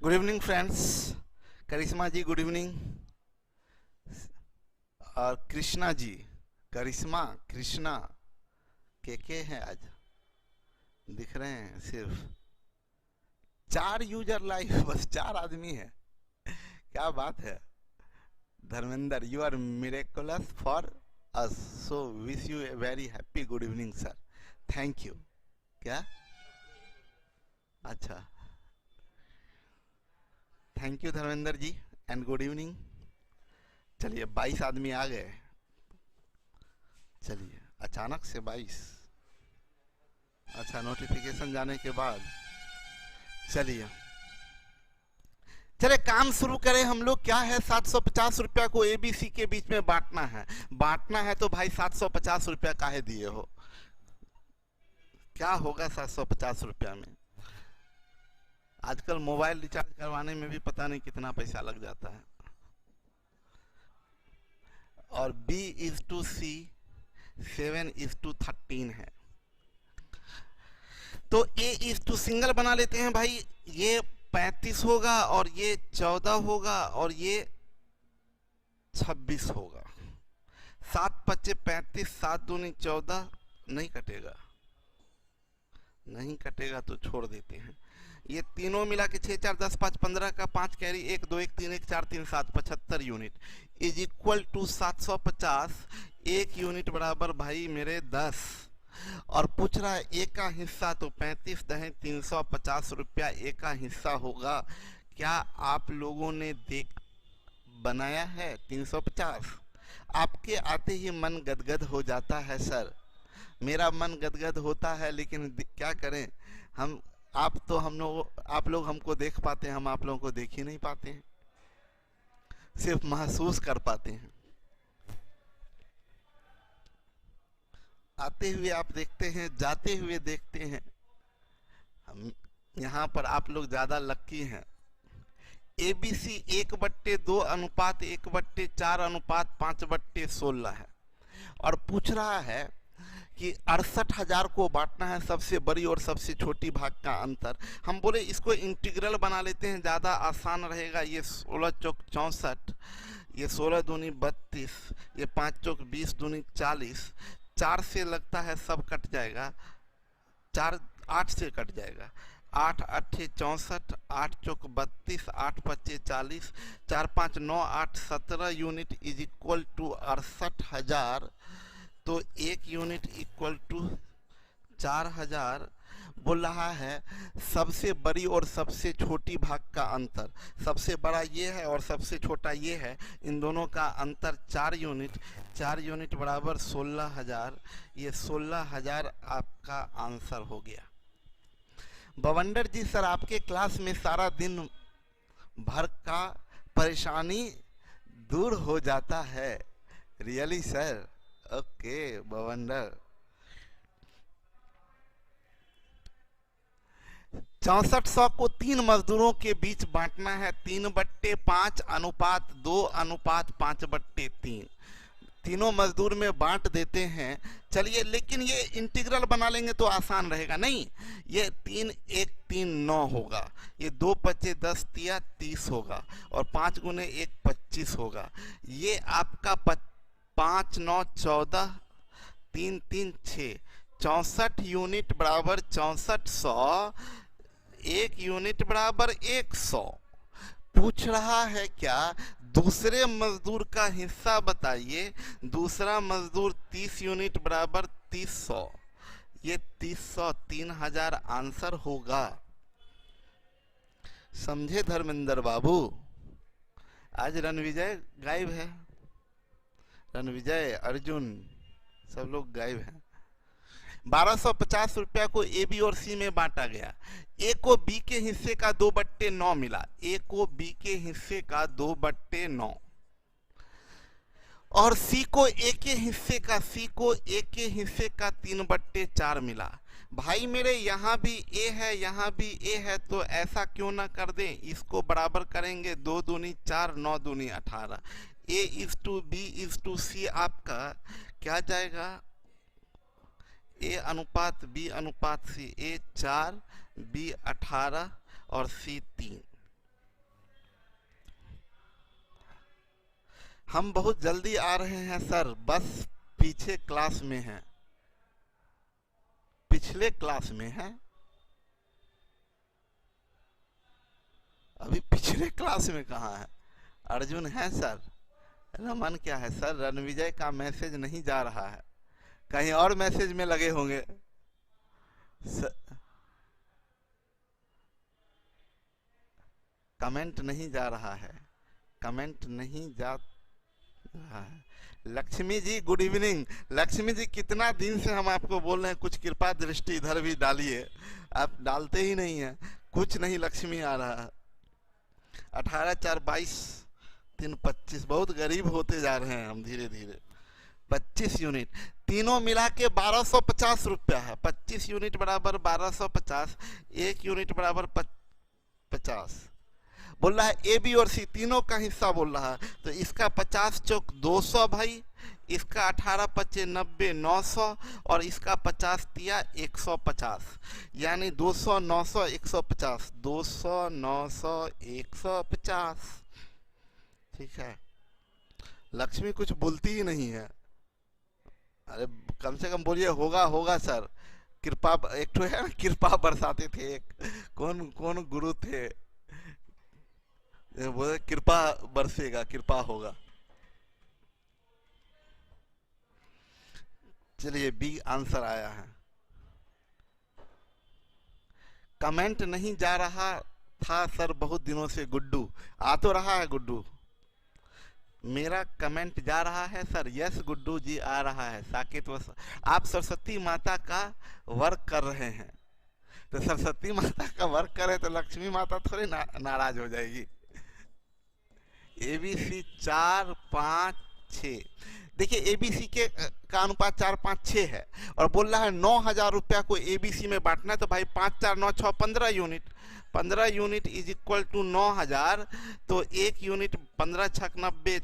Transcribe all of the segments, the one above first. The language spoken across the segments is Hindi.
Good evening friends. Karishma ji good evening. और कृष्णा जी, करिश्मा कृष्णा के हैं आज, दिख रहे हैं सिर्फ 4 यूजर लाइव, बस 4 आदमी है। क्या बात है। Dharmendra, you are miraculous for us, so wish you a very happy good evening sir. Thank you. क्या? अच्छा, thank you Dharmendra ji and good evening. चलिए 22 आदमी आ गए। चलिए अचानक से 22। अच्छा, नोटिफिकेशन जाने के बाद। चलिए चले काम शुरू करें हम लोग। क्या है, 750 रुपया को एबीसी के बीच में बांटना है। बांटना है तो भाई 750 रुपया काहे दिए हो? क्या होगा 750 रुपया में? आजकल मोबाइल रिचार्ज करवाने में भी पता नहीं कितना पैसा लग जाता है। और B/C 7:13 है। तो A सिंगल बना लेते हैं भाई। ये 35 होगा और ये 14 होगा और ये 26 होगा। 7×5 = 35, 7×2 = 14। नहीं कटेगा, नहीं कटेगा तो छोड़ देते हैं। ये तीनों मिला के 6 4 10 5 15 का 5 carry 1 2 1 3 1 4 3 7 75 unit is equal to 750। 1 unit बराबर भाई मेरे 10। और पूछ रहा है ए का हिस्सा, तो 35 दहें 350 रुपया ए का हिस्सा होगा। क्या आप लोगों ने देख बनाया है 350? आपके आते ही मन गदगद हो जाता है सर। मेरा मन गदगद होता है, लेकिन क्या करें हम। आप लोग हमको देख पाते हैं, हम आप लोगों को देख ही नहीं पाते हैं, सिर्फ महसूस कर पाते हैं। आते हुए आप देखते हैं, जाते हुए देखते हैं। हम यहाँ पर आप लोग ज्यादा लक्की हैं। एबीसी 1/2 अनुपात 1/4 अनुपात 5/16 है। और पूछ रहा है कि 68,000 को बांटना है, सबसे बड़ी और सबसे छोटी भाग का अंतर। हम बोले इसको इंटीग्रल बना लेते हैं, ज़्यादा आसान रहेगा। ये 16 चौक 64, ये 16 दूनी 32, ये 5 चौक 20 दूनी 40। 4 से लगता है सब कट जाएगा, 4 8 से कट जाएगा। 8 8 64, 8 चौक 32, 8 5 40, 4 5 9 8 17 यूनिट इज इक्वल टू 68,000। तो 1 यूनिट इक्वल टू 4,000। बोल रहा है सबसे बड़ी और सबसे छोटी भाग का अंतर। सबसे बड़ा ये है और सबसे छोटा ये है, इन दोनों का अंतर 4 यूनिट। 4 यूनिट बराबर 16,000। ये 16,000 आपका आंसर हो गया। बवंडर जी सर, आपके क्लास में सारा दिन भर का परेशानी दूर हो जाता है। Really sir? ओके बवंडर। 6400 को 3 मजदूरों के बीच बांटना है। 3/5 अनुपात 2 अनुपात 5/3। तीनों मजदूर में बांट देते हैं। चलिए, लेकिन ये इंटीग्रल बना लेंगे तो आसान रहेगा। नहीं, ये 3 1 3 9 होगा। ये 2 5 10 तिया 30 होगा और 5 गुने 1 25 होगा। ये आपका 5 9 14, 3 3 6 64 यूनिट बराबर 6400। 1 यूनिट बराबर 100। पूछ रहा है क्या, दूसरे मजदूर का हिस्सा बताइए। दूसरा मजदूर 30 यूनिट बराबर 300। ये 300 3,000 आंसर होगा। समझे धर्मेंद्र बाबू? आज रणविजय गायब है। रणविजय, अर्जुन, सब लोग गायब हैं। 1250 रुपया को ए बी और सी में बांटा गया। ए को बी के हिस्से का 2/9 मिला। ए को बी के हिस्से का 2/9 और सी को ए के हिस्से का 3/4 मिला। भाई मेरे, यहाँ भी ए है, यहाँ भी ए है, तो ऐसा क्यों ना कर दें, इसको बराबर करेंगे। 2 दूनी 4, 9 दूनी 18। A/B/C आपका क्या जाएगा? A अनुपात B अनुपात C। A 4, B 18 और C 3। हम बहुत जल्दी आ रहे हैं सर, बस पीछे क्लास में हैं। पिछले क्लास में हैं? अभी पिछले क्लास में कहाँ है? अर्जुन है सर। रमन क्या है सर? रणविजय का मैसेज नहीं जा रहा है, कहीं और मैसेज में लगे होंगे। कमेंट नहीं जा रहा है, कमेंट नहीं जा रहा है। Lakshmi ji good evening. लक्ष्मी जी कितना दिन से हम आपको बोल रहे हैं कुछ कृपा दृष्टि इधर भी डालिए, आप डालते ही नहीं है। कुछ नहीं लक्ष्मी आ रहा है। 18/4 = 22 3 25, बहुत गरीब होते जा रहे हैं हम धीरे धीरे। 25 यूनिट तीनों मिला के 1250 रुपया है। 25 यूनिट बराबर 1250, 1 यूनिट बराबर 50। बोल रहा है ए बी और सी तीनों का हिस्सा बोल रहा है, तो इसका 50 चौक 200 भाई, इसका 18 पचे 90 900, और इसका 50 तिया 150, यानी 200 900 150, 200 900 150। ठीक है, लक्ष्मी कुछ बोलती ही नहीं है। अरे कम से कम बोलिए होगा होगा सर। कृपा एक तो है ना, कृपा बरसाते थे, एक कौन कौन गुरु थे वो कृपा बरसेगा, कृपा होगा। चलिए बी आंसर आया है। कमेंट नहीं जा रहा था सर बहुत दिनों से। गुड्डू आ तो रहा है। गुड्डू मेरा कमेंट जा रहा है सर। यस गुड्डू जी आ रहा है। साकेत वस आप सरस्वती माता का वर्क कर रहे हैं, तो सरस्वती माता का वर्क करें तो लक्ष्मी माता थोड़ी नाराज हो जाएगी। ABC 4 5 6। देखिए ABC का अनुपात 4 5 6 है, और बोल रहा है 9,000 रुपया को ABC में बांटना है, तो भाई 5 4 9 6 15 unit. 15 unit is equal to 9,000, तो 1 यूनिट 15 छक 90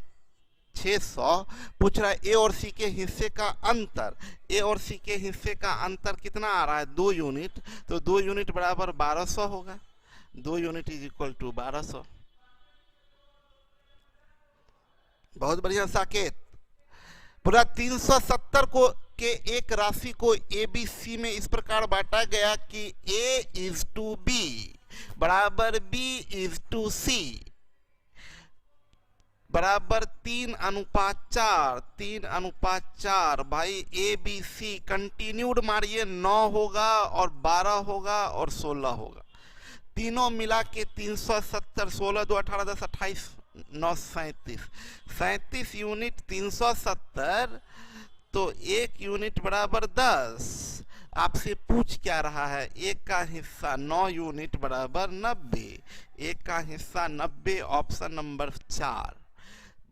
600। पूछ रहा है ए और सी के हिस्से का अंतर। ए और सी के हिस्से का अंतर कितना आ रहा है? 2 यूनिट, तो 2 यूनिट बराबर 1200 होगा। 2 यूनिट इज इक्वल टू 1200। बहुत बढ़िया साकेत। पूरा 370 को के एक राशि को ए बी सी में इस प्रकार बांटा गया कि A is to B बराबर B is to C बराबर 3:4। 3:4 भाई A B C कंटिन्यूड मारिए, 9 होगा और 12 होगा और 16 होगा। तीनों मिला के 370, 16 2 18 10 28 9 37। 37 यूनिट 370, तो 1 यूनिट बराबर 10। आपसे पूछ क्या रहा है? 1 का हिस्सा 9 यूनिट बराबर 90। 1 का हिस्सा 90, ऑप्शन नंबर 4।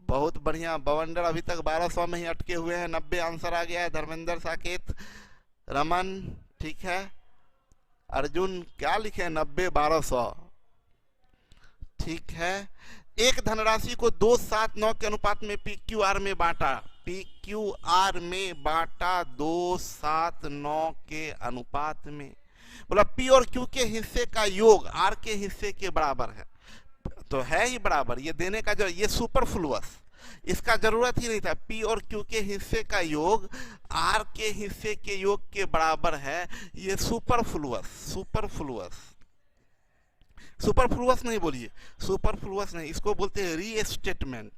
बहुत बढ़िया। बवंडर अभी तक 1200 में ही अटके हुए हैं। 90 आंसर आ गया है। धर्मेंद्र, साकेत, रमन, ठीक है। अर्जुन क्या लिखे? 90 1200, ठीक है। एक धनराशि को 2 7 9 के अनुपात में PQR में बांटा। PQR में बांटा 2 7 9 के अनुपात में। बोला P और Q के हिस्से का योग R के हिस्से के बराबर है, तो है ही बराबर। ये देने का जो ये सुपरफ्लुअस, इसका जरूरत ही नहीं था। P और Q के हिस्से का योग R के हिस्से के योग के बराबर है। ये सुपरफ्लुअस, सुपरफ्लुअस, सुपरफ्लुअस नहीं बोलिए, सुपरफ्लुअस नहीं, इसको बोलते हैं रीस्टेटमेंट।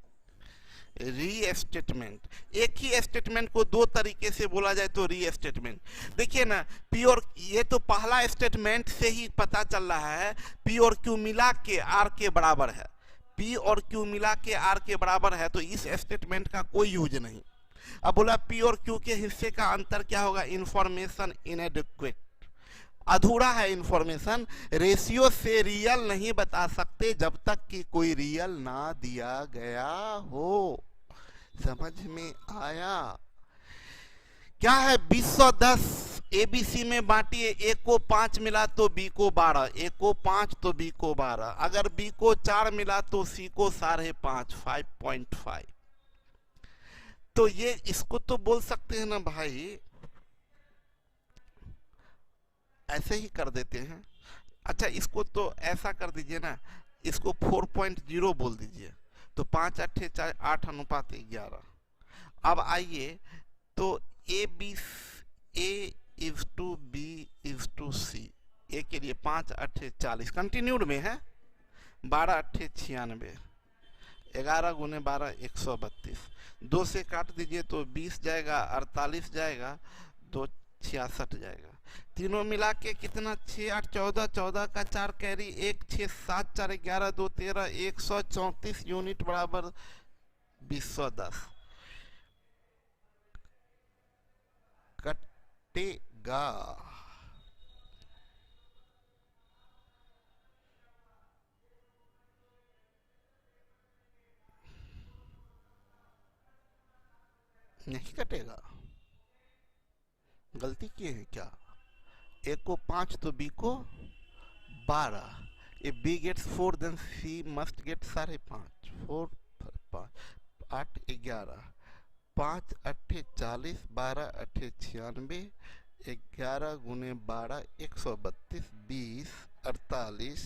रीस्टेटमेंट, एक ही स्टेटमेंट को 2 तरीके से बोला जाए तो रीस्टेटमेंट। देखिए ना, P और ये तो पहला स्टेटमेंट से ही पता चल रहा है P और Q मिला के R के बराबर है। P और Q मिला के R के बराबर है, तो इस स्टेटमेंट का कोई यूज नहीं। अब बोला P और Q के हिस्से का अंतर क्या होगा? इंफॉर्मेशन इनएडिक्वेट, अधूरा है इंफॉर्मेशन। रेशियो से रियल नहीं बता सकते जब तक कि कोई रियल ना दिया गया हो। समझ में आया? क्या है? 210 ABC में बांटिए। A को 5 मिला तो B को 12, A को 5 तो B को 12, अगर B को 4 मिला तो C को 5.5 5.5। तो ये इसको तो बोल सकते हैं ना भाई, ऐसे ही कर देते हैं। अच्छा, इसको तो ऐसा कर दीजिए ना, इसको 4.0 बोल दीजिए। तो 5 अट्ठे 8 अनुपात 11। अब आइए तो A is to B is to C. A के लिए 5 अट्ठे 40 कंटिन्यूड में है, 12 अट्ठे 96, 11 गुने 12 132। 2 से काट दीजिए तो 20 जाएगा, 48 जाएगा, 2 66 जाएगा। तीनों मिला के कितना, 6 8 14, 14 का 4 कैरी 1, 6 7 4 11 2 13, 134 यूनिट बराबर 2010 कटेगा। नहीं कटेगा, गलती किए हैं क्या? ए को 5 तो बी को 12। If B gets 4 then C must get 5.5। 4 5 8 11, 5 अट्ठे 40, 12 अट्ठे 96, 11 गुने 12 132, 20 48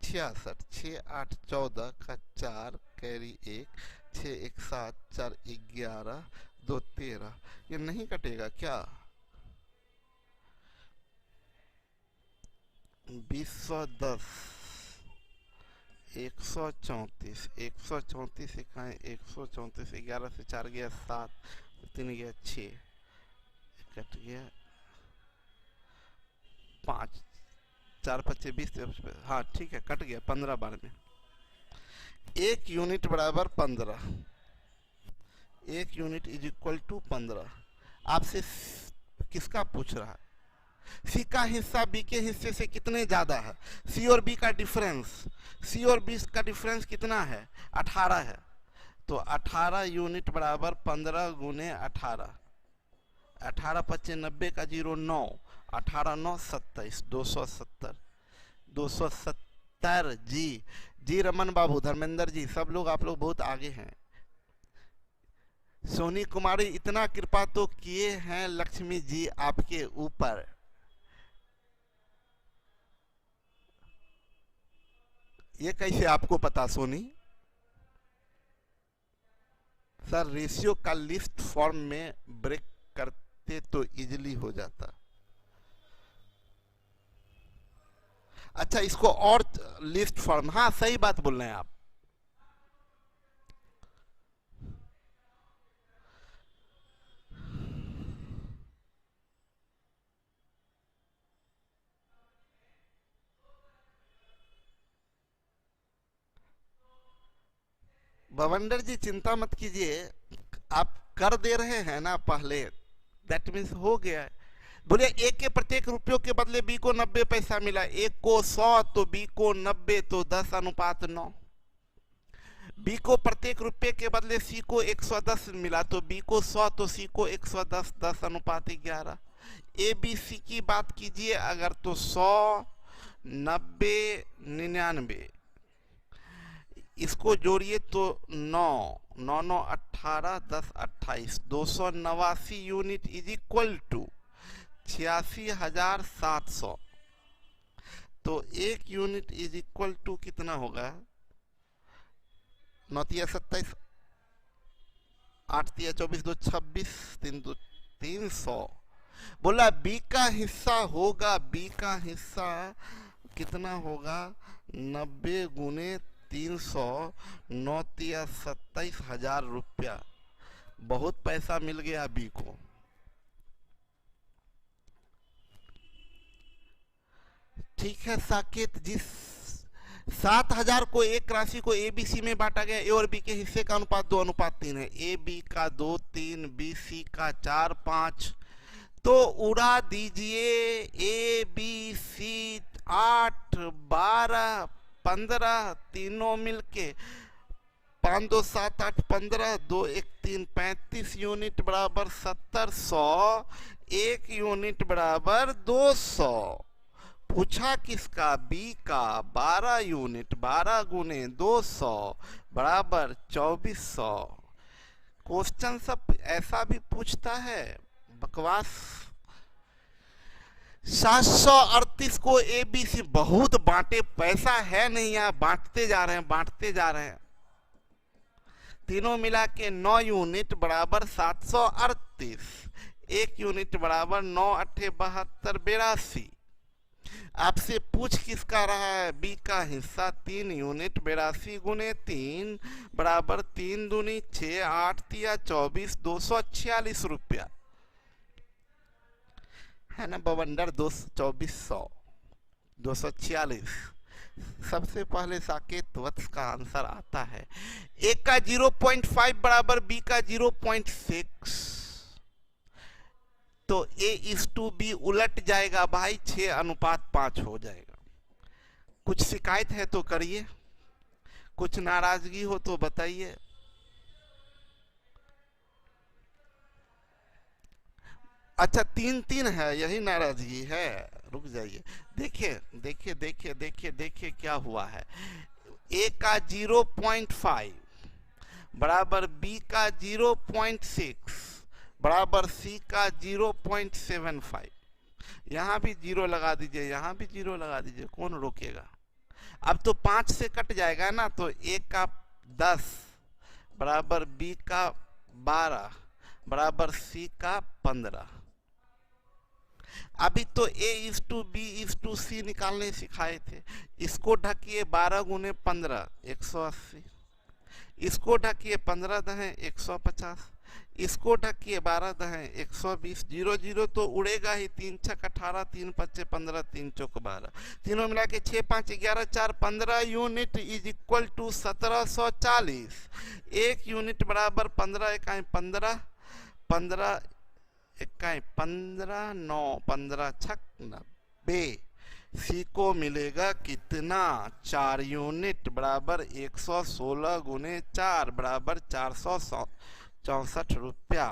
66, 6 8 14 का 4 कैरी 1, 6 1 7 4 11 2 13। ये नहीं कटेगा क्या? 2010 134, 134 इकाई 134, 11 से 4 गया 7, 3 गया 6, कट गया 5, 4 25 20, हाँ ठीक है कट गया 15 बार में। 1 यूनिट बराबर 15, 1 यूनिट इज इक्वल टू 15। आपसे किसका पूछ रहा है? सी का हिस्सा बी के हिस्से से कितने ज्यादा है? सी और बी का डिफरेंस, सी और बी का डिफरेंस कितना है? 18 है। तो 18 यूनिट बराबर 15 गुने 18, 18 पच्चे 90 का 0 9, 18 9 27, 270, 270 जी रमन बाबू, धर्मेंद्र जी, सब लोग आप लोग बहुत आगे हैं। सोनी कुमारी, इतना कृपा तो किए हैं लक्ष्मी जी आपके ऊपर। ये कैसे आपको पता सोनी? सर रेशियो का लिस्ट फॉर्म में ब्रेक करते तो इजीली हो जाता। अच्छा इसको और लिस्ट फॉर्म, हाँ सही बात बोल रहे हैं आप। भवंडर जी चिंता मत कीजिए, आप कर दे रहे हैं ना पहले, दैट मीन्स हो गया है। बोलिए ए के प्रत्येक रुपयों के बदले बी को 90 पैसा मिला, ए को 100 तो बी को 90 तो 10 अनुपात 9। बी को प्रत्येक रुपये के बदले सी को 110 मिला तो बी को 100 तो सी को 110, 10 अनुपात 11। ए बी सी की बात कीजिए अगर तो 100 90 99, इसको जोड़िए तो 9 9 9 18 10 28, 289 यूनिट इज इक्वल टू 86,700। तो 1 यूनिट इज इक्वल टू कितना होगा? 9 तिया 27, 8 तिया 24, 2 26, 3 2 300। बोला बी का हिस्सा होगा, बी का हिस्सा कितना होगा? 90 गुने 300, 9 तिया 27,000 रुपया। बहुत पैसा मिल गया बी को। ठीक है साकेत जी, 7,000 को एक राशि को ए बी सी में बांटा गया। ए और बी के हिस्से का अनुपात 2:3 है। ए बी का 2 3, बी सी का 4 5। तो उड़ा दीजिए ए बी सी 8 12 15 तीनों मिलके 5 2 7 8 15, 2 1 3 35 यूनिट बराबर 70, 100, 1 यूनिट बराबर 200। पूछा किसका? बी का। 12 यूनिट, 12 गुने 200 बराबर 2400। क्वेश्चन सब ऐसा भी पूछता है, बकवास। 738 को ए बी सी बहुत बांटे, पैसा है नहीं यहाँ, बांटते जा रहे हैं, बांटते जा रहे हैं। तीनों मिला के 9 यूनिट बराबर 738, 1 यूनिट बराबर 9 अट्ठे 72 82। आपसे पूछ किसका रहा है? बी का हिस्सा 3 यूनिट 82 गुने 3 बराबर 3 दूनी 6 8 तिया 24 246 रुपया है ना बवंडर 22400 246। सबसे पहले साकेत वत्स का आंसर आता है। ए का 0.5 बराबर बी का 0.6, तो A/B उलट जाएगा भाई, 6:5 हो जाएगा। कुछ शिकायत है तो करिए, कुछ नाराजगी हो तो बताइए। अच्छा 3-3 है, यही नाराजगी है? रुक जाइए, देखिए देखिए देखिए देखिए देखिए क्या हुआ है। ए का 0.5 बराबर बी का 0.6 बराबर सी का 0.75। यहाँ भी 0 लगा दीजिए, यहाँ भी 0 लगा दीजिए, कौन रोकेगा? अब तो 5 से कट जाएगा ना, तो ए का 10 बराबर बी का 12 बराबर सी का 15। अभी तो A/B/C निकालने सिखाए थे। इसको ढकिए 12 गुने 15 180, इसको ढकिए 15 दहें 150, इसको ढकिए 12 दहें 120। 0 0 तो उड़ेगा ही, 3 6 18 3 5 15 3 चौक 12, तीनों मिला के 6 5 11 4 15 unit is equal to 1740। 1 unit बराबर 15 इकाई 15 15 इकाई 15 9 15 छक 90। सी को मिलेगा कितना? 4 यूनिट बराबर 116 गुने 4 बराबर 464 रुपया।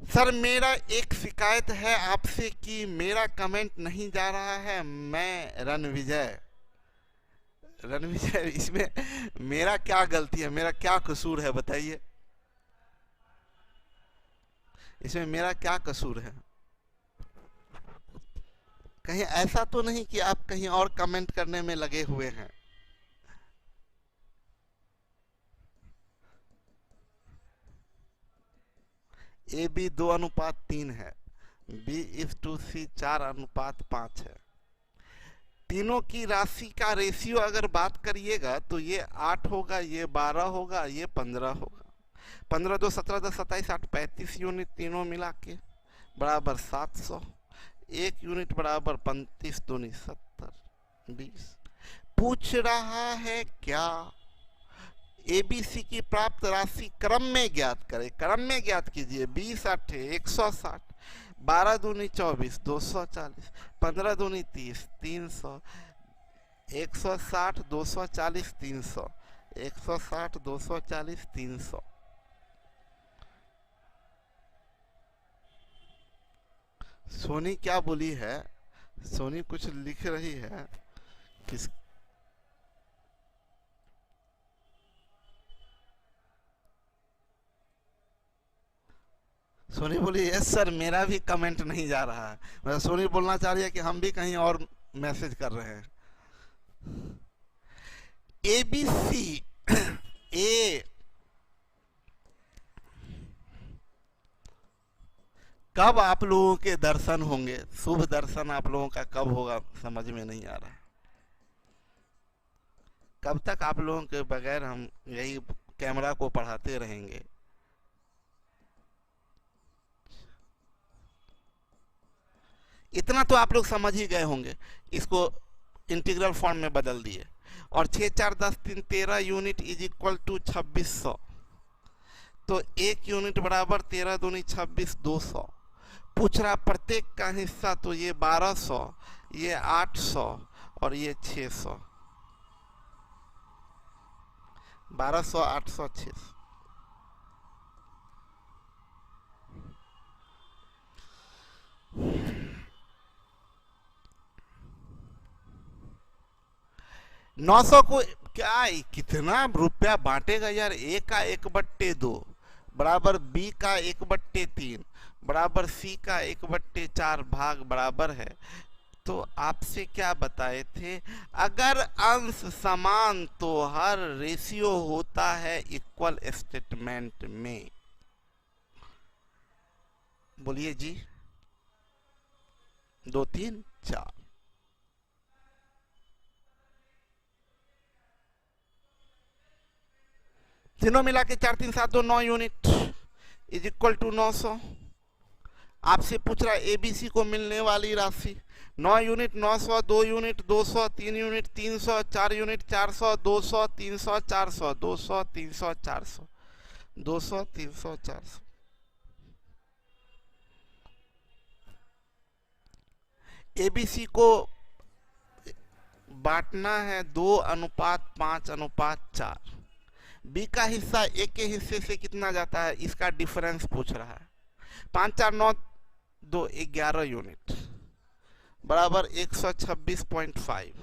सर मेरा एक शिकायत है आपसे कि मेरा कमेंट नहीं जा रहा है। मैं रणविजय, इसमें मेरा क्या गलती है, मेरा क्या कसूर है बताइए? इसमें मेरा क्या कसूर है? कहीं ऐसा तो नहीं कि आप कहीं और कमेंट करने में लगे हुए हैं? AB 2:3 है, B/C 4:5 है। तीनों की राशि का रेशियो अगर बात करिएगा तो ये 8 होगा, ये 12 होगा, ये 15 होगा। 15 2 17 10 27 8 35 यूनिट तीनों मिला के बराबर 700। 1 यूनिट बराबर 35 दूनी 70 20। पूछ रहा है क्या? ABC की प्राप्त राशि क्रम में ज्ञात करें। क्रम में ज्ञात कीजिए। 20 8 160, 12 दूनी 24 240, 15 दूनी 30 300, 160 240 300, 160 240 300। सोनी क्या बोली है? सोनी कुछ लिख रही है किस? सोनी बोली यस सर, मेरा भी कमेंट नहीं जा रहा है। मतलब सोनी बोलना चाह रही है कि हम भी कहीं और मैसेज कर रहे हैं। ABC ए कब आप लोगों के दर्शन होंगे? शुभ दर्शन आप लोगों का कब होगा समझ में नहीं आ रहा। कब तक आप लोगों के बगैर हम यही कैमरा को पढ़ाते रहेंगे? इतना तो आप लोग समझ ही गए होंगे। इसको इंटीग्रल फॉर्म में बदल दिए और 6 4 10 3 13 यूनिट इज इक्वल टू 2600। तो 1 यूनिट बराबर 13 दूनी 26 200। पूछ रहा प्रत्येक का हिस्सा, तो ये 1200, ये 800 और ये 600। 1200 800 600। नौ सौ को क्या कितना रुपया बांटेगा यार? ए का 1/2 बराबर बी का 1/3 बराबर सी का 1/4 भाग बराबर है तो आपसे क्या बताए थे, अगर अंश समान तो हर रेशियो होता है इक्वल स्टेटमेंट में। बोलिए जी, 2 3 4। तीनों मिला के 4 3 7 2 9 यूनिट इज इक्वल टू 900। आपसे पूछ रहा है एबीसी को मिलने वाली राशि। 9 unit 900, 2 unit 200, 3 unit 300, 4 unit 400, 200 300 400, 200 300 400, 200 300 400। ABC को बांटना है 2:5:4। बी का हिस्सा ए के हिस्से से कितना जाता है, इसका डिफरेंस पूछ रहा है। 5 4 9 2 11 यूनिट बराबर 126.5।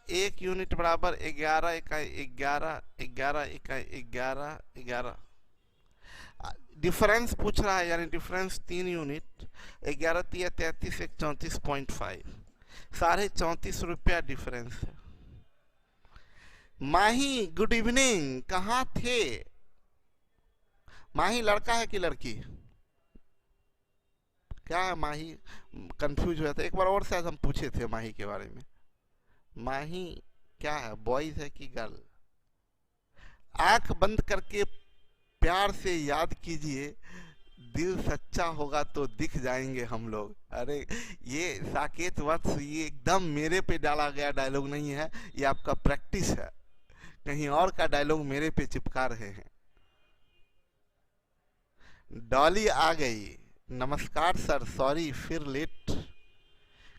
1 यूनिट बराबर 11 इकाई 11 11 इकाई 11 11। डिफरेंस पूछ रहा है, यानी डिफरेंस 3 यूनिट। 11 3 33 134.5, 34.5 रुपया डिफरेंस है। माही गुड इवनिंग, कहाँ थे? माही लड़का है कि लड़की? क्या है माही? कंफ्यूज हुआ था एक बार और, शायद हम पूछे थे माही के बारे में। माही क्या है, बॉयज है कि गर्ल? आंख बंद करके प्यार से याद कीजिए, दिल सच्चा होगा तो दिख जाएंगे हम लोग। अरे ये साकेत वत्स, ये एकदम मेरे पे डाला गया डायलॉग नहीं है, ये आपका प्रैक्टिस है। कहीं और का डायलॉग मेरे पे चिपका रहे हैं। डॉली आ गई। नमस्कार सर, सॉरी फिर लेट।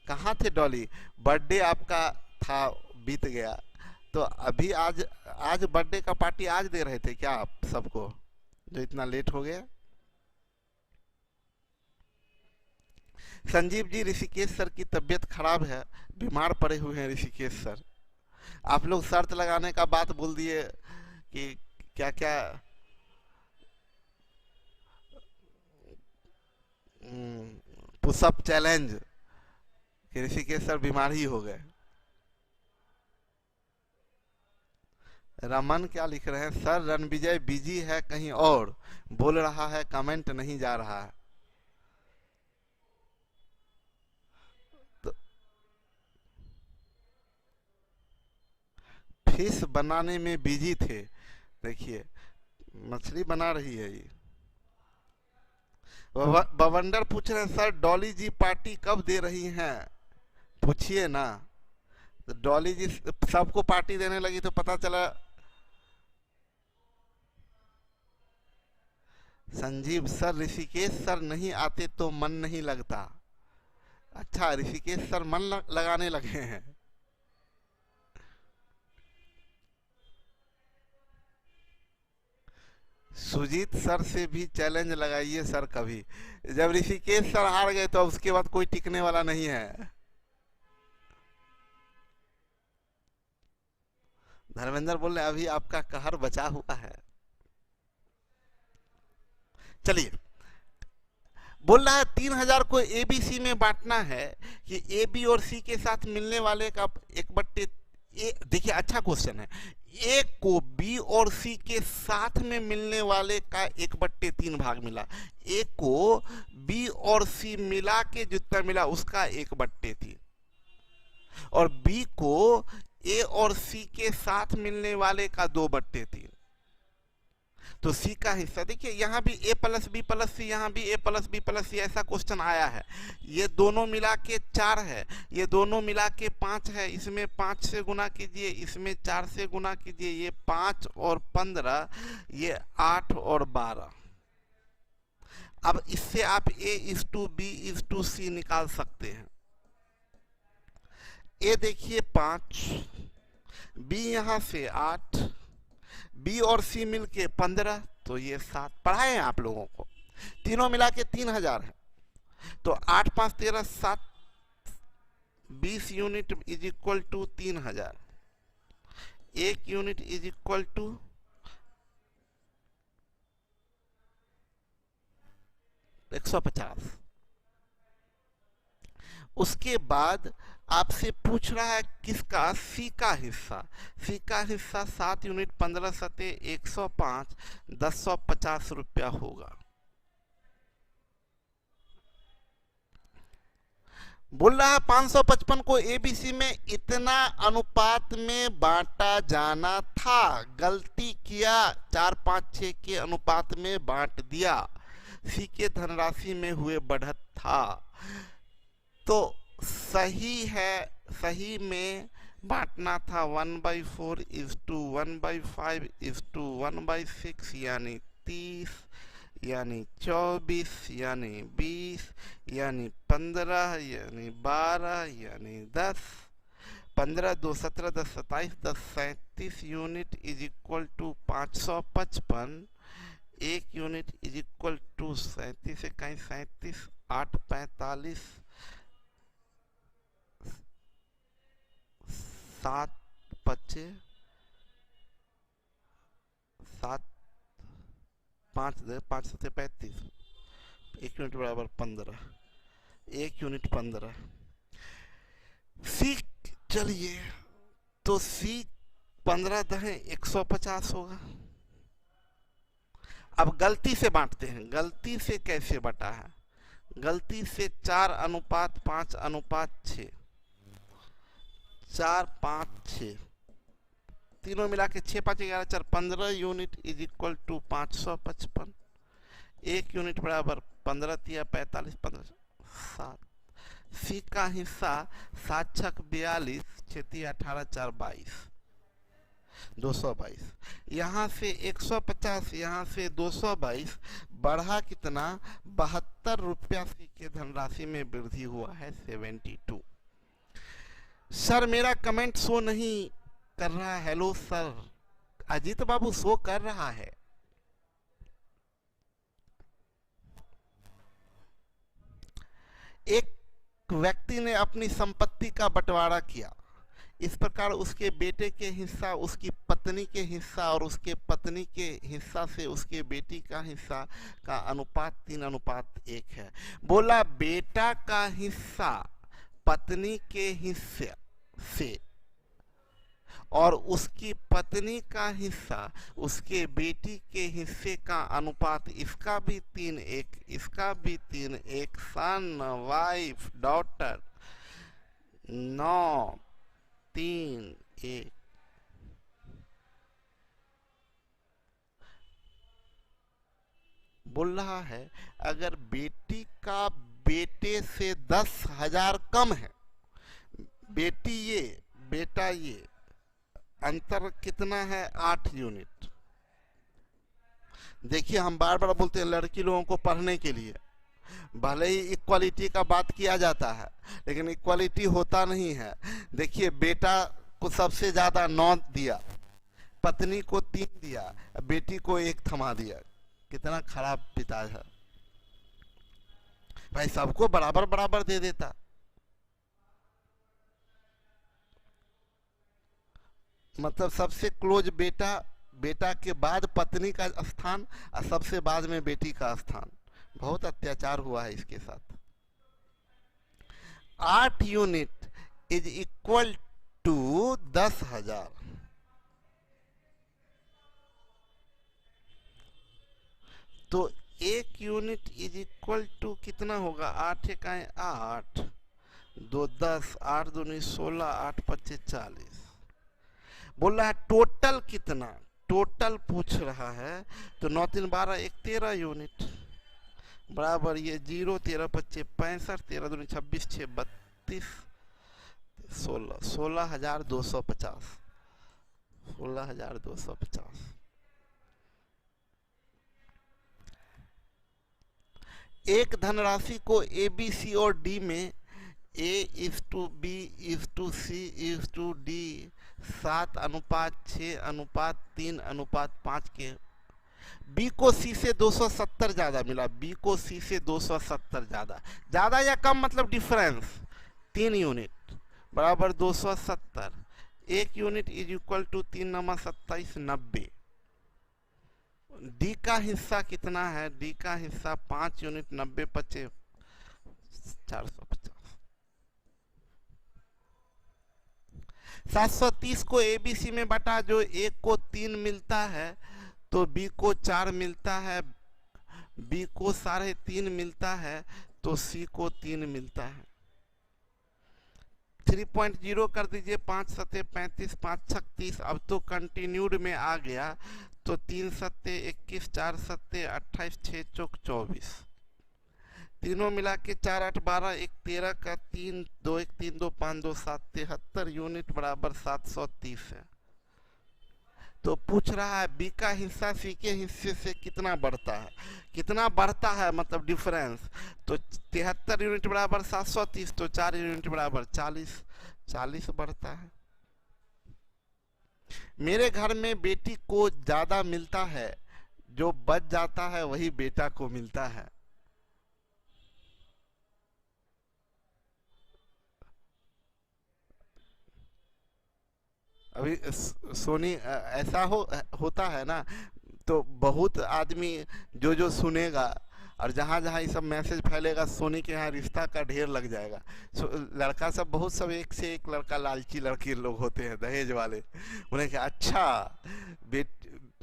कहाँ थे डॉली? बर्थडे आपका था, बीत गया। तो अभी आज बर्थडे का पार्टी आज दे रहे थे क्या आप सबको, जो इतना लेट हो गया? संजीव जी, ऋषिकेश सर की तबीयत खराब है, बीमार पड़े हुए हैं ऋषिकेश सर। आप लोग शर्त लगाने का बात बोल दिए कि क्या क्या पुशअप चैलेंज, कि ऋषिकेश सर बीमार ही हो गए। रमन क्या लिख रहे हैं, सर रणविजय बिजी है कहीं और, बोल रहा है कमेंट नहीं जा रहा है। तो फिश बनाने में बिजी थे। देखिए मछली बना रही है ये। बवंडर पूछ रहे हैं, सर डॉली जी पार्टी कब दे रही हैं, पूछिए ना। तो डॉली जी सबको पार्टी देने लगी तो पता चला। संजीव सर, ऋषिकेश सर नहीं आते तो मन नहीं लगता। अच्छा, ऋषिकेश सर मन लगाने लगे हैं। सुजीत सर से भी चैलेंज लगाइए सर कभी। जब ऋषिकेश सर हार गए तो अब उसके बाद कोई टिकने वाला नहीं है। धर्मेंद्र बोल रहे अभी आपका कहर बचा हुआ है। चलिए, बोल रहा है 3000 को एबीसी में बांटना है कि ए बी और सी के साथ मिलने वाले का 1/। देखिए अच्छा क्वेश्चन है। ए को बी और सी के साथ में मिलने वाले का 1/3 भाग मिला। ए को बी और सी मिला के जितना मिला उसका 1/3, और बी को ए और सी के साथ मिलने वाले का 2/3। तो सी का हिस्सा देखिए, यहाँ भी a प्लस बी प्लस सी, यहाँ भी a प्लस बी प्लस सी, ऐसा क्वेश्चन आया है। ये दोनों मिला के 4 है, ये दोनों मिला के 5 है। इसमें 5 से गुना कीजिए, इसमें 4 से गुना कीजिए, ये 5 और 15, ये 8 और 12। अब इससे आप a:b:c निकाल सकते हैं। a देखिए 5, b यहाँ से 8, बी और सी मिलके 15, तो ये 7। पढ़ाए हैं आप लोगों को। तीनों मिला के 3000 है, तो 8 5 13 7 20 unit is equal to 3000। 1 unit is equal to 150। उसके बाद आपसे पूछ रहा है किसका, सी का हिस्सा। सी का हिस्सा 7 यूनिट 15 सते 105 1050 रुपया होगा। बोल रहा है 555 को एबीसी में इतना अनुपात में बांटा जाना था, गलती किया, 4 5 6 के अनुपात में बांट दिया। सी के धनराशि में हुए बढ़त था, तो सही है, सही में बांटना था 1/4:1/5:1/6 यानी 30 यानी 24 यानी 20 यानी 15 यानी 12 यानी 10। 15 2 17 10 27 10 37 unit is equal to 555। 1 unit is equal to 37 से कहीं 37 8 45 7 25 7 5 5 7 35। 1 यूनिट बराबर 15। 1 यूनिट 15। सी, चलिए तो सी 15 दहे 150 होगा। अब गलती से बांटते हैं। गलती से कैसे बटा है? गलती से 4:5:6 4 5 6 तीनों मिला के 6 5 11 4 15 unit is equal to 555। 1 unit बराबर 15 तिया 45 15 7। सी का हिस्सा 7 छक 42 6 18 4 22 222। यहाँ से 150, यहाँ से 222 बढ़ा कितना? 72 रुपया। सी के धनराशि में वृद्धि हुआ है 72। सर मेरा कमेंट शो नहीं कर रहा। हेलो सर, अजीत बाबू शो कर रहा है। एक व्यक्ति ने अपनी संपत्ति का बंटवारा किया। इस प्रकार उसके बेटे के हिस्सा, उसकी पत्नी के हिस्सा और उसके पत्नी के हिस्सा से उसके बेटी का हिस्सा का अनुपात 3:1 है। बोला बेटा का हिस्सा पत्नी के हिस्से से और उसकी पत्नी का हिस्सा उसके बेटी के हिस्से का अनुपात, इसका भी 3:1 इसका भी 3:1। सन वाइफ डॉटर 9:3:1। बोल रहा है अगर बेटी का बेटे से 10,000 कम है, बेटी ये बेटा ये, अंतर कितना है? 8 यूनिट। देखिए हम बार बार बोलते हैं लड़की लोगों को पढ़ने के लिए, भले ही इक्वालिटी का बात किया जाता है लेकिन इक्वालिटी होता नहीं है। देखिए बेटा को सबसे ज्यादा 9 दिया, पत्नी को 3 दिया, बेटी को 1 थमा दिया। कितना खराब पिता है भाई, सबको बराबर बराबर दे देता। मतलब सबसे क्लोज बेटा, बेटा के बाद पत्नी का स्थान और सबसे बाद में बेटी का स्थान। बहुत अत्याचार हुआ है इसके साथ। 8 यूनिट इज इक्वल टू 10,000। तो 1 यूनिट इज इक्वल टू कितना होगा? 8 1 8 2 10 8 2 16 8 25 40। बोल रहा है टोटल कितना? टोटल पूछ रहा है तो 9 3 12 1 13 यूनिट बराबर ये 0 13 25 65 13 2 26 6 32 16 16,250 16,250। एक धनराशि को ए बी सी और डी में A:B:C:D 7:6:3:5 के बी को सी से 270 ज्यादा मिला। बी को सी से 270 ज्यादा या कम मतलब डिफरेंस 3 यूनिट बराबर 270। 1 unit is equal to 3 × 27 90। D का हिस्सा कितना है? डी का हिस्सा 5 यूनिट 90 × 5 450। 730 को ABC में बटा, जो A को 3 मिलता है तो B को 4 मिलता है, B को 3.5 मिलता है तो C को 3 मिलता है। 3.0 कर दीजिए, 5 सत्ते 35, 5 छक 30। अब तो कंटिन्यूड में आ गया, तो 3 सत्ते 21, 4 सत्ते 28, 6 चौक 24, तीनों मिला के 4 8 12, 1 13 का 3 2 1 3 2 5 2 7 73 यूनिट बराबर 730 है। तो पूछ रहा है बी का हिस्सा सी के हिस्से से कितना बढ़ता है, कितना बढ़ता है मतलब डिफरेंस। तो 73 यूनिट बराबर 730, तो 4 यूनिट बराबर 40, 40 बढ़ता है। मेरे घर में बेटी को ज्यादा मिलता है, जो बच जाता है वही बेटा को मिलता है। अभी सोनी ऐसा होता है ना, तो बहुत आदमी जो सुनेगा और जहाँ जहाँ ये सब मैसेज फैलेगा, सोनी के यहाँ रिश्ता का ढेर लग जाएगा। लड़का सब बहुत सब एक से एक लड़का लालची लड़के लोग होते हैं, दहेज वाले। उन्हें क्या अच्छा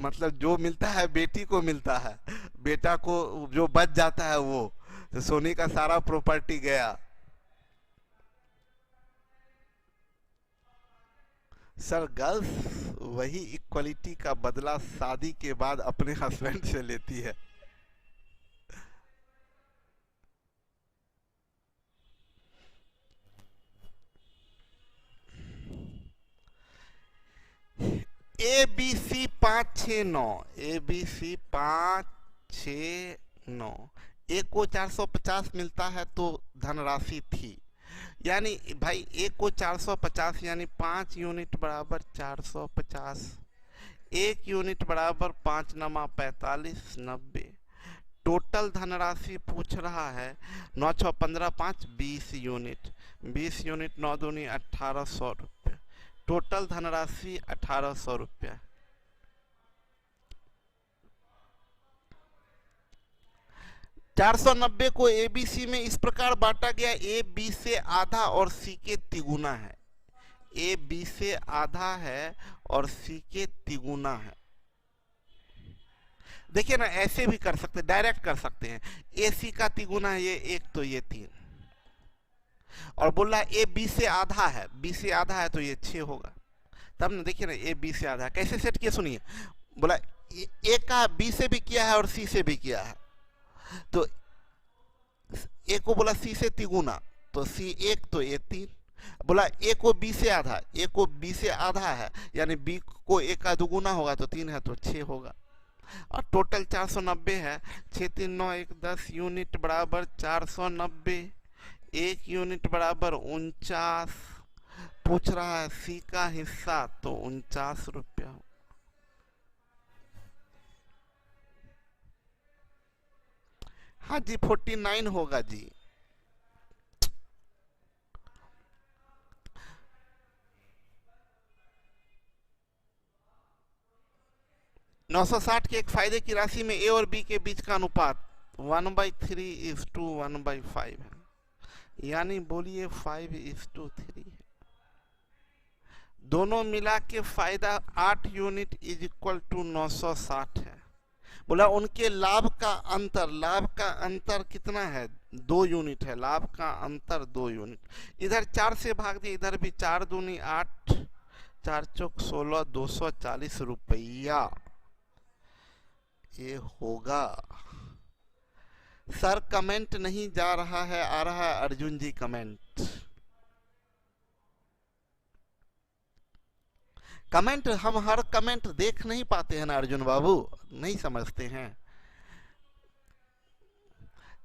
मतलब जो मिलता है बेटी को मिलता है, बेटा को जो बच जाता है वो, तो सोनी का सारा प्रॉपर्टी गया। सर गर्ल्स वही इक्वलिटी का बदला शादी के बाद अपने हस्बैंड से लेती है। ABC 5 6 9, ABC 5 6 9, ए को 450 मिलता है तो धनराशि थी, यानी भाई ए को 450 यानी 5 यूनिट बराबर 450, 1 यूनिट बराबर 5 नमा 45 90। टोटल धनराशि पूछ रहा है 9 6 15 5 20 यूनिट, 20 यूनिट 9 दूनी 1800 रुपये। टोटल धनराशि 1800 रुपया। चार 490 को ABC में इस प्रकार बांटा गया, A B से आधा और C के तिगुना है। A B से आधा है और C के तिगुना है। देखिए ना, ऐसे भी कर सकते, डायरेक्ट कर सकते हैं। A C का तिगुना है ये 1, तो ये 3, और बोल रहा है A B से आधा है, B से आधा है तो ये 6 होगा। तब ना देखिए ना, A B से आधा कैसे सेट किया, सुनिए। बोला A का B से भी किया है और C से भी किया है, तो A को बोला C से तिगुना, तो C 1 तो A 3। बोला A को B से आधा, A को B से आधा है यानी B को A का दुगुना होगा तो 3 है तो 6 होगा। और टोटल 490 है, 6 3 9 1 10 यूनिट बराबर 490, 1 यूनिट बराबर 49। पूछ रहा है C का हिस्सा, तो 49 रुपया। हाँ जी 49 होगा जी। नौ सौ 60 के एक फायदे की राशि में A और B के बीच का अनुपात 1/3:1/5 है, यानी बोलिए 5:3 है। दोनों मिला के फायदा 8 यूनिट इज इक्वल टू 960 है। बोला उनके लाभ का अंतर कितना है, 2 यूनिट है। लाभ का अंतर 2 यूनिट। इधर 4 से भाग दिए, इधर भी 4 दूनी 8, 4 चौक 16, 240 रुपया ये होगा। सर कमेंट नहीं जा रहा है, आ रहा है अर्जुन जी कमेंट। कमेंट हम हर कमेंट देख नहीं पाते हैं ना अर्जुन बाबू, नहीं समझते हैं।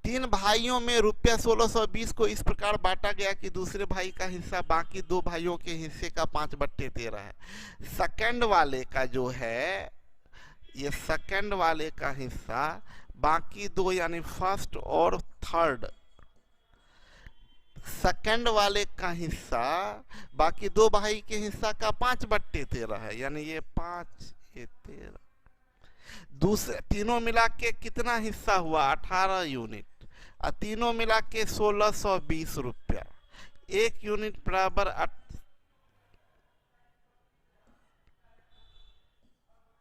3 भाइयों में रुपया 1620 को इस प्रकार बांटा गया कि दूसरे भाई का हिस्सा बाकी 2 भाइयों के हिस्से का 5/13 है। सेकंड वाले का जो है, ये सेकंड वाले का हिस्सा बाकी 2 यानी फर्स्ट और थर्ड, सेकंड वाले का हिस्सा बाकी 2 भाई के हिस्सा का 5/13 है, यानी ये 5 ये 13। दूसरे तीनों मिला के कितना हिस्सा हुआ, 18 यूनिट, और तीनों मिला के 1620 रुपया। 1 यूनिट बराबर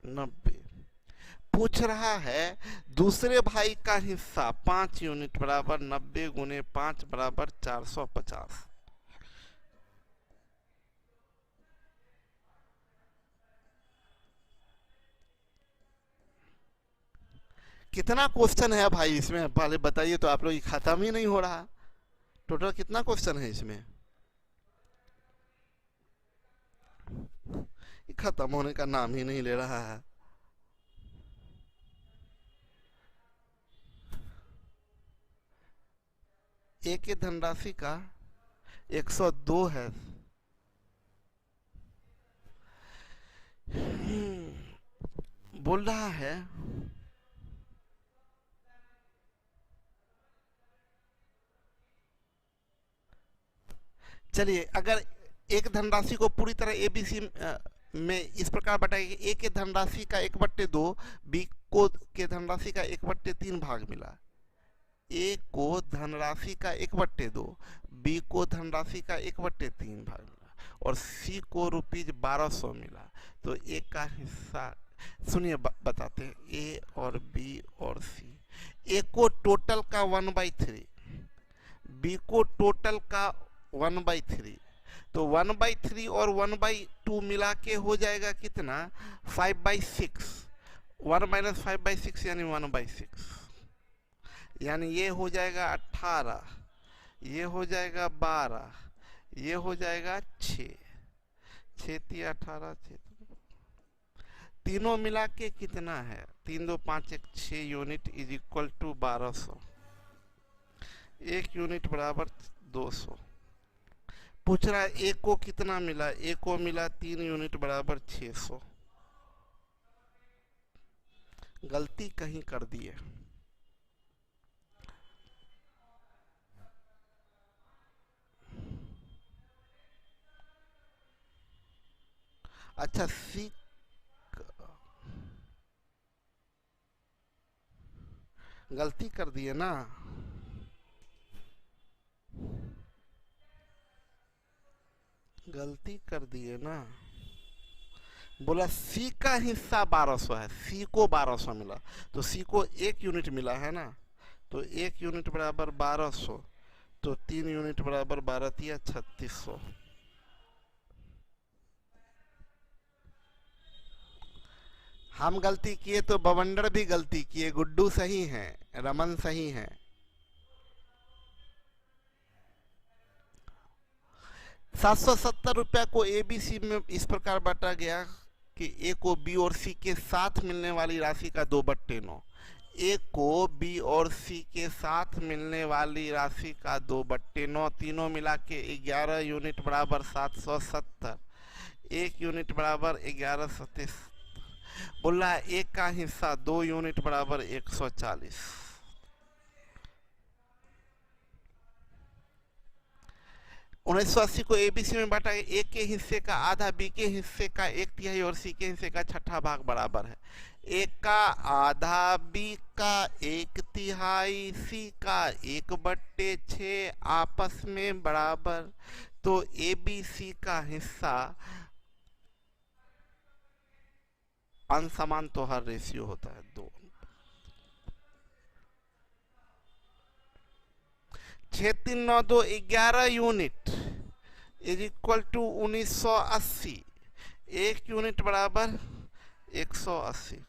90। पूछ रहा है दूसरे भाई का हिस्सा 5 यूनिट बराबर 90 गुने 5 बराबर 450। कितना क्वेश्चन है भाई इसमें, पहले बताइए तो। आप लोग खत्म ही नहीं हो रहा। टोटल कितना क्वेश्चन है इसमें, खत्म होने का नाम ही नहीं ले रहा है। ए के धनराशि का 102 है। बोल रहा है चलिए, अगर एक धनराशि को पूरी तरह एबीसी में इस प्रकार बताइए, ए के धनराशि का 1/2, बी को के धनराशि का 1/3 भाग मिला। ए को धनराशि का 1/2, बी को धनराशि का 1/3 भाग मिला, और सी को ₹1200 मिला। तो ए का हिस्सा सुनिए, बताते हैं। ए और बी और सी, ए को टोटल का 1/3, बी को टोटल का 1/3, तो 1/3 और 1/2 मिला के हो जाएगा कितना, 5/6। 1 - 5/6 यानी 1/6, यानी ये हो जाएगा 18, ये हो जाएगा 12, ये हो जाएगा 6, 6 × 3 = 18, 6 तीनों मिला के कितना है, 3 2 5 1 6 unit is equal to 1200। 1 unit बराबर 200। पूछ रहा है ए को कितना मिला, ए को मिला 3 यूनिट बराबर 600। गलती कहीं कर दी है। अच्छा, सी गलती कर दिए ना, गलती कर दिए ना। बोला सी का हिस्सा 1200 है, सी को 1200 मिला, तो सी को 1 यूनिट मिला है ना, तो 1 यूनिट बराबर 1200, तो 3 यूनिट बराबर 12 × 3600। हम गलती किए तो बवंडर भी गलती किए, गुड्डू सही है, रमन सही है। 770 रुपया को एबीसी में इस प्रकार बांटा गया कि ए को बी और सी के साथ मिलने वाली राशि का 2/9। ए को बी और सी के साथ मिलने वाली राशि का 2/9, तीनों मिला के 11 यूनिट बराबर 770, 1 यूनिट बराबर 11 बोल रहा है। एक का हिस्सा 2 यूनिट बराबर 140। 1980 को एबीसी में बांटा गया। ए के हिस्से का आधा, बी के हिस्से का 1/3 और सी के हिस्से का 1/6 भाग बराबर है। ए का आधा, बी का 1/3, सी का 1/6 आपस में बराबर। तो एबीसी का हिस्सा अनसमान तो हर रेशियो होता है 2। 6 3 9 2 11 unit is equal to 1980। 1 unit बराबर 180।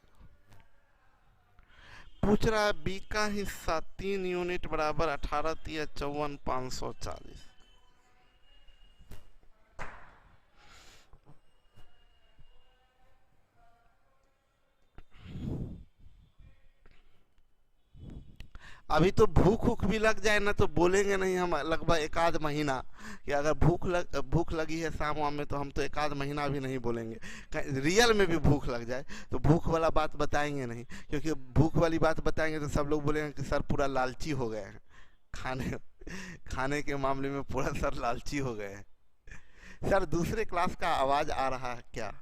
पूछ रहा है बी का हिस्सा 3 यूनिट बराबर 18 × 3 = 54 540। अभी तो भूख भी लग जाए ना तो बोलेंगे नहीं हम लगभग 1 आध महीना, कि अगर भूख लगी है शाम वाम में तो हम तो 1 आध महीना भी नहीं बोलेंगे। रियल में भी भूख लग जाए तो भूख वाला बात बताएंगे नहीं, क्योंकि भूख वाली बात बताएंगे तो सब लोग बोलेंगे कि सर पूरा लालची हो गए हैं, खाने के मामले में पूरा सर लालची हो गए हैं। सर दूसरे क्लास का आवाज आ रहा है क्या?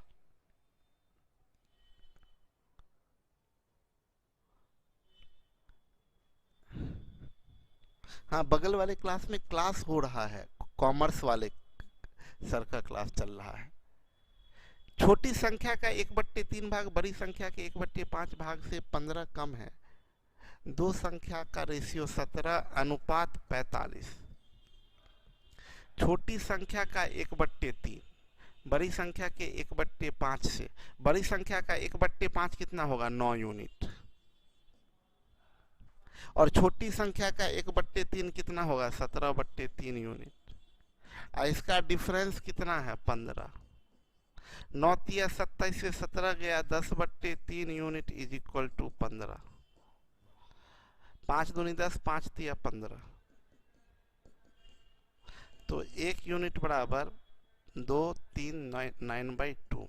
हाँ, बगल वाले क्लास में क्लास हो रहा है, कॉमर्स वाले सर का क्लास चल रहा है। छोटी संख्या का 1/3 भाग बड़ी संख्या के 1/5 भाग से 15 कम है। दो संख्या का रेशियो 17:45। छोटी संख्या का 1/3 बड़ी संख्या के 1/5 से, बड़ी संख्या का 1/5 कितना होगा? 9 यूनिट। और छोटी संख्या का 1/3 कितना होगा? 17/3 यूनिट। इसका डिफरेंस कितना है? 15। 9 तिया 27 से 17 गया, 10/3 यूनिट इज इक्वल टू 15। 5 दूनी 10, 5 तिया 15। तो 1 यूनिट बराबर 2 3 9/2।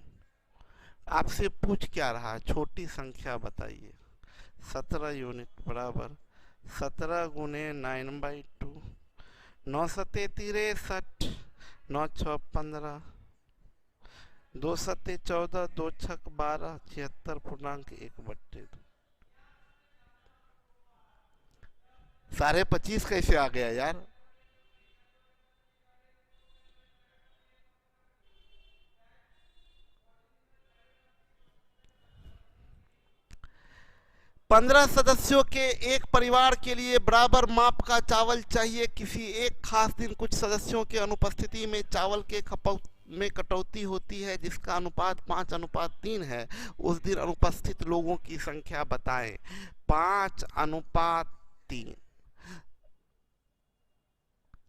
आपसे पूछ क्या रहा है? छोटी संख्या बताइए। 17 यूनिट बराबर 17 गुने 9/2। 9 सत्ते 63, 9 6 15, 2 सत्ते 14, 2 छक 12, 76.1/2। 25.5 कैसे आ गया यार? पंद्रह सदस्यों के एक परिवार के लिए बराबर माप का चावल चाहिए। किसी एक खास दिन कुछ सदस्यों के अनुपस्थिति में चावल के खपत में कटौती होती है जिसका अनुपात 5:3 है। उस दिन अनुपस्थित लोगों की संख्या बताएं। 5:3,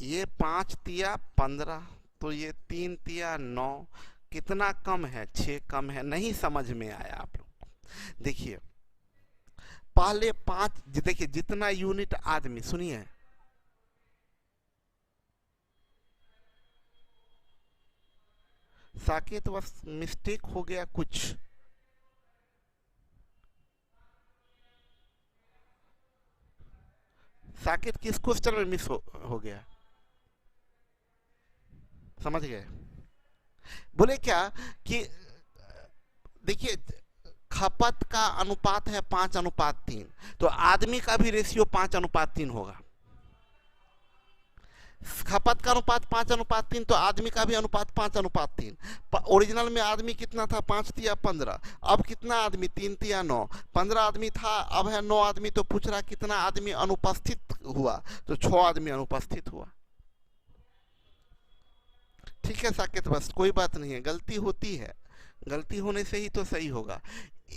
ये 5 तिया 15, तो ये 3 तिया 9। कितना कम है? 6 कम है। नहीं समझ में आया आप लोग? देखिए पहले 5, देखिए जितना यूनिट आदमी, सुनिए साकेत बस मिस्टेक हो गया कुछ। साकेत किस क्वेश्चन में मिस हो गया? समझ गए? बोले क्या कि देखिए खपत का अनुपात है 5:3, तो आदमी का भी रेशियो 5:3 होगा। खपत का अनुपात 5:3, तो आदमी का भी अनुपात 5:3। ओरिजिनल में आदमी कितना था? 5 तिया 15। अब कितना आदमी? 3 तिया 9। 15 आदमी था, अब है 9 आदमी। तो पूछ रहा कितना आदमी अनुपस्थित हुआ? तो 6 आदमी अनुपस्थित हुआ। ठीक है साकेत, बस कोई बात नहीं है, गलती होती है, गलती होने से ही तो सही होगा।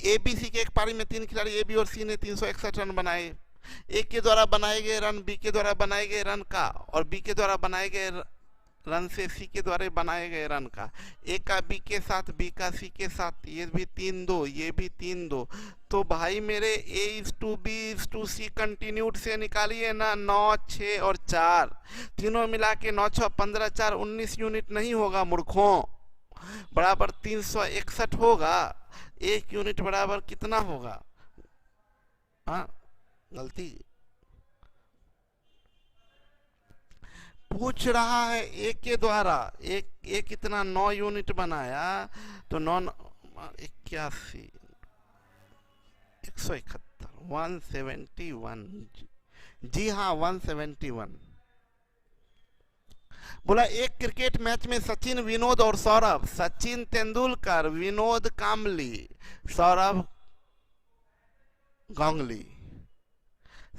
एबीसी के एक पारी में 3 खिलाड़ी ए बी और सी ने 361 रन बनाए। ए के द्वारा बनाए गए रन बी के द्वारा बनाए गए रन का और बी के द्वारा बनाए गए रन से सी के द्वारा बनाए गए रन का, ए का बी के साथ, बी का सी के साथ, ये भी 3-2, ये भी 3-2। तो भाई मेरे A:B:C कंटिन्यूड से निकालिए ना। 9 6 और 4 तीनों मिला के 9 6 15 4 19 यूनिट नहीं होगा मूर्खों, बराबर 361 होगा। 1 यूनिट बराबर कितना होगा? हाँ गलती पूछ रहा है। ए के द्वारा एक कितना 9 यूनिट बनाया, तो 9 81 171 171। जी हाँ 171। बोला एक क्रिकेट मैच में सचिन, विनोद और सौरभ, सचिन तेंदुलकर, विनोद कांबली, सौरभ गांगुली,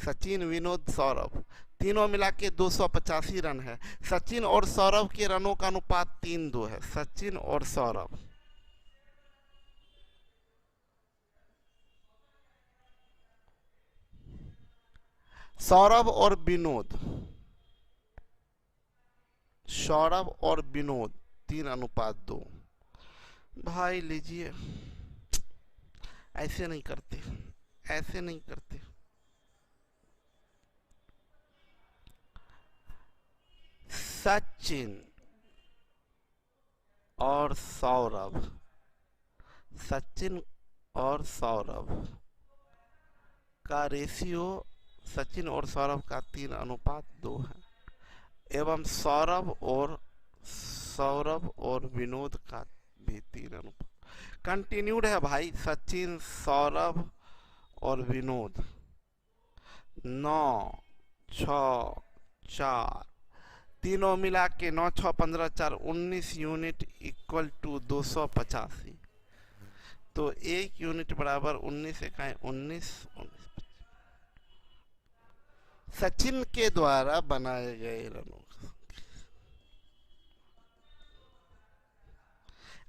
सचिन विनोद सौरभ तीनों मिला के 285 रन है। सचिन और सौरभ के रनों का अनुपात 3-2 है। सचिन और सौरभ, सौरभ और विनोद, सौरभ और विनोद 3:2। भाई लीजिए, ऐसे नहीं करते, ऐसे नहीं करते। सचिन और सौरभ, सचिन और सौरभ का रेशियो सचिन और सौरभ का 3:2 है, एवं सौरभ और विनोद का भी 3:। कंटिन्यूड है भाई, सचिन सौरभ और विनोद। 9 6 4 तीनों मिला के 9 6 15 4 19 यूनिट इक्वल टू 285। तो 1 यूनिट बराबर 19 इकाई 19। सचिन के द्वारा बनाए गए रनों।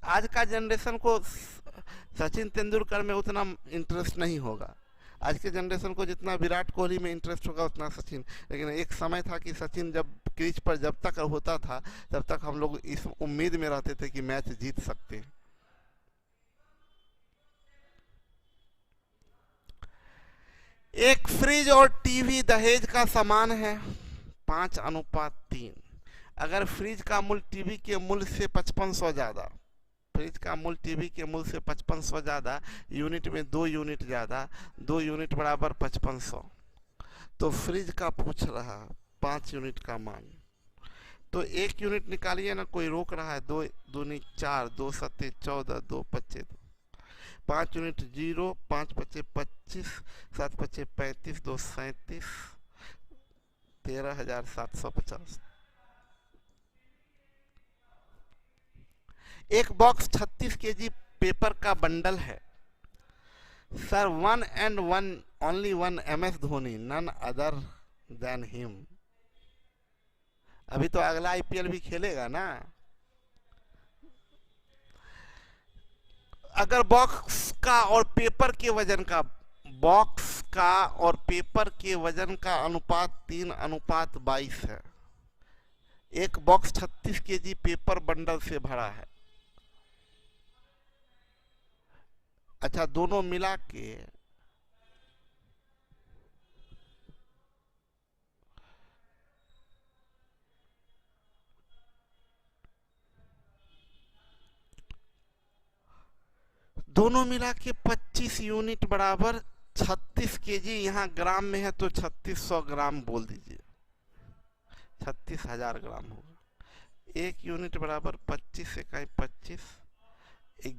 आज का जनरेशन को सचिन तेंदुलकर में उतना इंटरेस्ट नहीं होगा। आज के जनरेशन को जितना विराट कोहली में इंटरेस्ट होगा उतना सचिन। लेकिन एक समय था कि सचिन जब क्रीज पर जब तक होता था तब तक हम लोग इस उम्मीद में रहते थे कि मैच जीत सकते हैं। एक फ्रिज और टीवी दहेज का सामान है 5:3। अगर फ्रिज का मूल्य टीवी के मूल्य से 5500 ज्यादा, फ्रिज का मूल्य टीवी के मूल्य से 5500 ज्यादा, यूनिट में 2 यूनिट ज्यादा, 2 यूनिट बराबर 5500, तो फ्रिज का पूछ रहा 5 यूनिट का मान। तो 1 यूनिट निकालिए ना, कोई रोक रहा है। 2 दूनी 4, 2 सत्ते 14, 2 पच्चे 5 यूनिट 0, 5 पच्चे 25, 7 पच्चे 35, 2 37, 13,750। एक बॉक्स 36 केजी पेपर का बंडल है। Sir, 1 and 1 only 1 MS Dhoni, none other than him। अभी तो अगला आईपीएल भी खेलेगा ना। अगर बॉक्स का और पेपर के वजन का, बॉक्स का और पेपर के वजन का अनुपात 3:22 है। एक बॉक्स 36 केजी पेपर बंडल से भरा है। अच्छा, दोनों मिला के दोनों मिला के 25 यूनिट बराबर 36 केजी। यहाँ ग्राम में है तो 3600 ग्राम बोल दीजिए, 36,000 ग्राम होगा। 1 यूनिट बराबर 25 इकाई 25,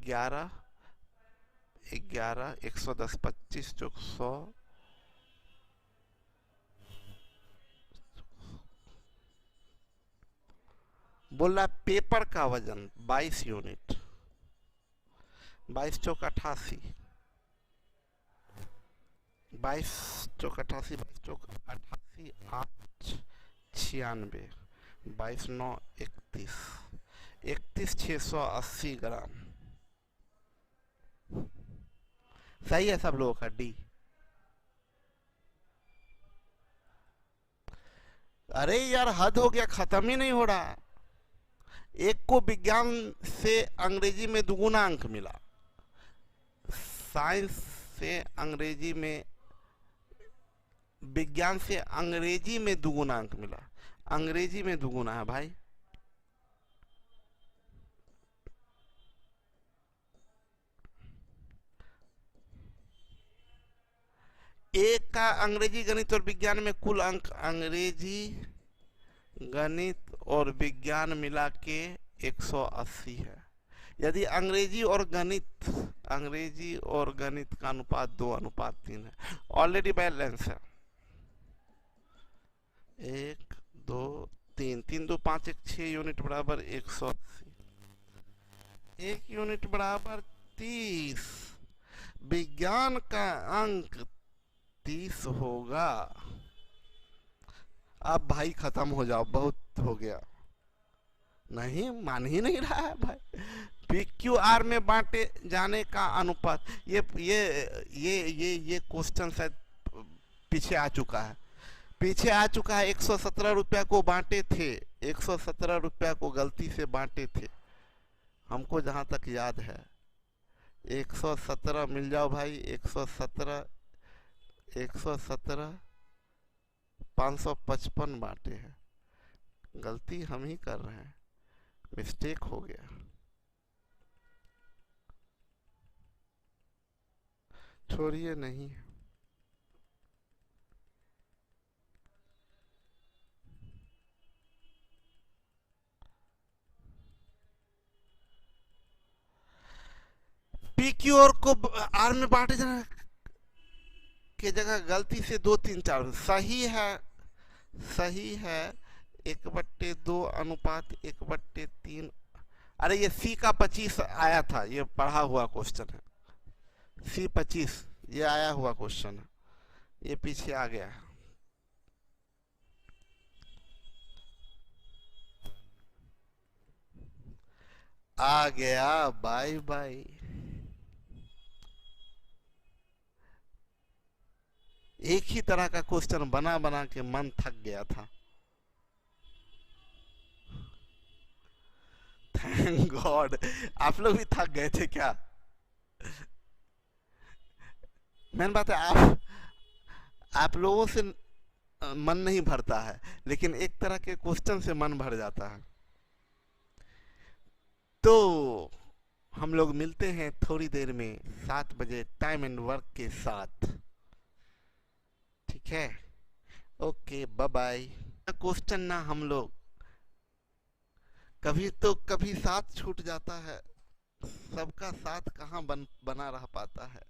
11 11 110, 25 चौक 100, बोल रहा पेपर का वजन 22 यूनिट, 22 चौक 88, 22 चौक 88, 22 चौक 88, 8 96, 22 9 31, 31,680 ग्राम। सही है सब लोगों का डी। अरे यार हद हो गया, खत्म ही नहीं हो रहा। एक को विज्ञान से अंग्रेजी में दुगुना अंक मिला, साइंस से अंग्रेजी में, विज्ञान से अंग्रेजी में दुगुना अंक मिला। अंग्रेजी में दुगुना है भाई। एक का अंग्रेजी गणित और विज्ञान में कुल अंक, अंग्रेजी गणित और विज्ञान मिला के 180 है। यदि अंग्रेजी और गणित का अनुपात 2:3 है, ऑलरेडी बैलेंस है। 1 2 3, 3 2 5 1 6 यूनिट बराबर 180। 1 यूनिट बराबर 30। विज्ञान का अंक 30 होगा। अब भाई खत्म हो जाओ, बहुत हो गया। नहीं मान ही नहीं रहा है भाई। PQR में बांटे जाने का अनुपात, ये क्वेश्चन शायद पीछे आ चुका है। 117 रुपया को बांटे थे, 117 रुपया को गलती से बांटे थे, हमको जहां तक याद है। 117 मिल जाओ भाई, 117 555 बांटे हैं। गलती हम ही कर रहे हैं, मिस्टेक हो गया। छोड़िए, नहीं PQR को R में बांटे जाना के जगह गलती से 2 3 4 सही है, सही है। 1/2 अनुपात 1/3। अरे ये C का 25 आया था, ये पढ़ा हुआ क्वेश्चन है, C25 ये आया हुआ क्वेश्चन है, ये पीछे आ गया है। आ गया, बाय बाय। एक ही तरह का क्वेश्चन बना बना के मन थक गया था। Thank God. आप लोग भी थक गए थे क्या? मेन बात है आप लोगों से मन नहीं भरता है, लेकिन एक तरह के क्वेश्चन से मन भर जाता है। तो हम लोग मिलते हैं थोड़ी देर में 7 बजे टाइम एंड वर्क के साथ, ठीक है? Okay, bye bye. क्वेश्चन ना हम लोग कभी तो कभी साथ छूट जाता है, सबका साथ कहाँ बना रह पाता है।